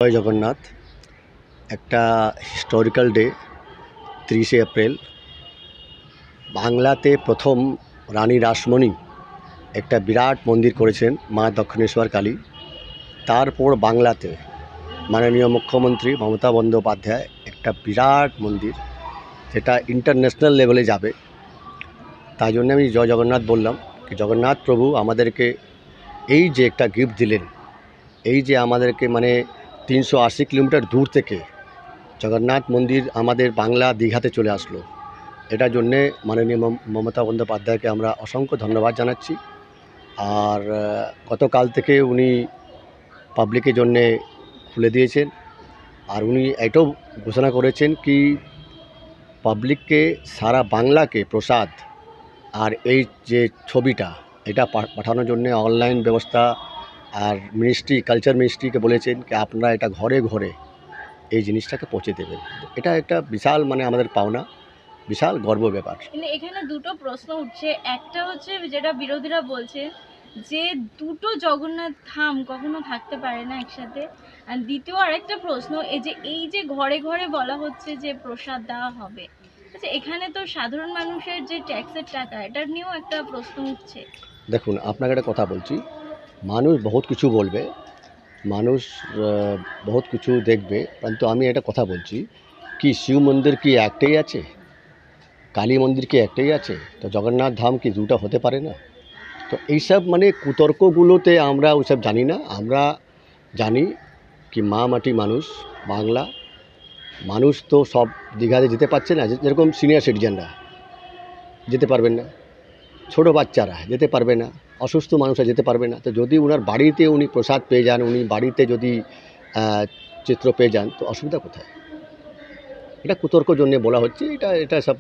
জয় জগন্নাথ। একটা historical day 30শে April. বাংলাতে প্রথম রানী রাসমণি একটা বিরাট মন্দির করেছেন মা দক্ষিণেশ্বর কালী। তারপর বাংলাতে মাননীয় মুখ্যমন্ত্রী মমতা বন্দ্যোপাধ্যায় একটা বিরাট মন্দির, যেটা ইন্টারন্যাশনাল লেভেলে যাবে। তাই জন্য আমি জয় জগন্নাথ বললাম কি জগন্নাথ প্রভু আমাদেরকে এই যে একটা গিফট দিলেন, এই যে আমাদেরকে 380 কিলোমিটার দূর থেকে জগন্নাথ মন্দির আমাদের বাংলা দীঘাতে চলে আসলো, এটার জন্যে মাননীয় মমতা বন্দ্যোপাধ্যায়কে আমরা অসংখ্য ধন্যবাদ জানাচ্ছি। আর গতকাল থেকে উনি পাবলিকের জন্যে খুলে দিয়েছেন। আর উনি এটাও ঘোষণা করেছেন কি পাবলিককে সারা বাংলাকে প্রসাদ আর এই যে ছবিটা এটা পাঠানোর জন্যে অনলাইন ব্যবস্থা, আর কালচার মিনিস্ট্রিকে বলেছেন কি আপনারা এটা ঘরে ঘরে এই জিনিসটাকে পৌঁছে দেবেন। এটা একটা বিশাল আমাদের পাওনা, বিশাল গর্ব ব্যাপার। কিন্তু এখানে দুটো প্রশ্ন উঠছে। একটা হচ্ছে যেটা বিরোধীরা বলছে যে দুটো জগন্নাথ ধাম কখনো থাকতে পারে না একসাথে। আর দ্বিতীয় আরেকটা প্রশ্ন, এই যে ঘরে ঘরে বলা হচ্ছে যে প্রসাদ দেওয়া হবে, আচ্ছা এখানে তো সাধারণ মানুষের যে ট্যাক্সের টাকা, এটা নিয়েও একটা প্রশ্ন উঠছে। দেখুন, আপনাকে একটা কথা বলছি, মানুষ বহুত কিছু বলবে, মানুষ বহুত কিছু দেখবে, কিন্তু আমি একটা কথা বলছি কি শিব মন্দির কি একটাই আছে, কালী মন্দির কি একটাই আছে, তো জগন্নাথ ধাম কি দুটো হতে পারে না? তো এইসব কুতর্কগুলোতে আমরা ওইসব জানি না। আমরা জানি কি মা মাটি মানুষ, বাংলা মানুষ তো সব দীঘাতে যেতে পারছে না। যেরকম সিনিয়র সিটিজেনরা যেতে পারবেন না, ছোটো বাচ্চারা যেতে পারবে না, অসুস্থ মানুষরা যেতে পারবে না। তো যদি ওনার বাড়িতে উনি প্রসাদ পেয়ে যান, উনি বাড়িতে যদি চিত্র পেয়ে যান, তো অসুবিধা কোথায়? এটা কুতর্ক জন্যে বলা হচ্ছে। এটা সব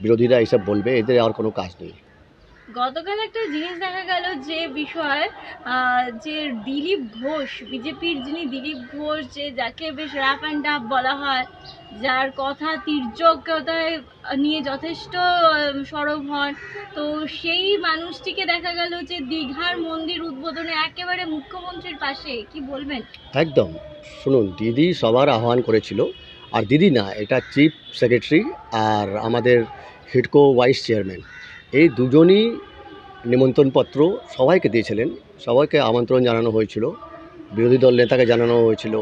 বিরোধীরা এইসব বলবে, এদের আর কোনো কাজ নেই। গতকাল একটা জিনিস দেখা গেল, যে বিষয় যে দিলীপ ঘোষ, বিজেপির যিনি দিলীপ ঘোষ, যে যাকে বেশ র্যাপ অ্যান্ড ডাপ বলা হয়, যার কথা তির্যকতায় নিয়ে যথেষ্ট সরব হন, তো সেই মানুষটিকে দেখা গেল যে দীঘার মন্দির উদ্বোধনে একেবারে মুখ্যমন্ত্রীর পাশে। কি বলবেন? একদম। শুনুন, দিদি সবার আহ্বান করেছিল, আর দিদি না, এটা চিফ সেক্রেটারি আর আমাদের হিডকো ভাইস চেয়ারম্যান, এই দুজনই নিমন্ত্রণপত্র সবাইকে দিয়েছিলেন। সবাইকে আমন্ত্রণ জানানো হয়েছিল, বিরোধী দল নেতাকে জানানো হয়েছিল,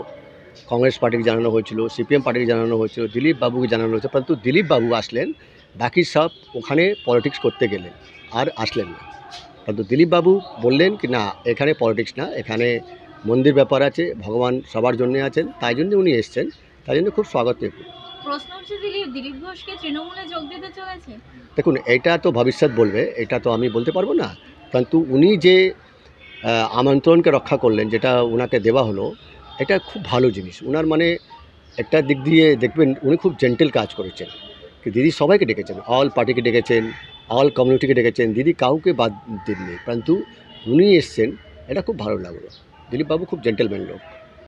কংগ্রেস পার্টিকে জানানো হয়েছিল, সিপিএম পার্টিকে জানানো হয়েছিল, দিলীপ বাবুকে জানানো হয়েছে, কিন্তু দিলীপ বাবু আসলেন, বাকি সব ওখানে পলিটিক্স করতে গেলেন আর আসলেন না। কিন্তু দিলীপ বাবু বললেন কি না, এখানে পলিটিক্স না, এখানে মন্দির ব্যাপার আছে, ভগবান সবার জন্যে আছেন, তাই জন্য উনি এসছেন, তাই জন্য খুব স্বাগত। প্রশ্ন হচ্ছে, দিলীপ ঘোষকে তৃণমূলে যোগ দিতে চলেছে। দেখুন, এটা তো ভবিষ্যৎ বলবে, এটা তো আমি বলতে পারবো না, কিন্তু উনি যে আমন্ত্রণকে রক্ষা করলেন, যেটা ওনাকে দেওয়া হলো, এটা খুব ভালো জিনিস। ওনার একটা দিক দিয়ে দেখবেন উনি খুব জেন্টেল কাজ করেছেন। কি দিদি সবাইকে ডেকেছেন, অল পার্টিকে ডেকেছেন, অল কমিউনিটিকে ডেকেছেন, দিদি কাউকে বাদ দেননি, কিন্তু উনি এসছেন, এটা খুব ভালো লাগলো। দিলীপ বাবু খুব জেন্টেলম্যান লোক।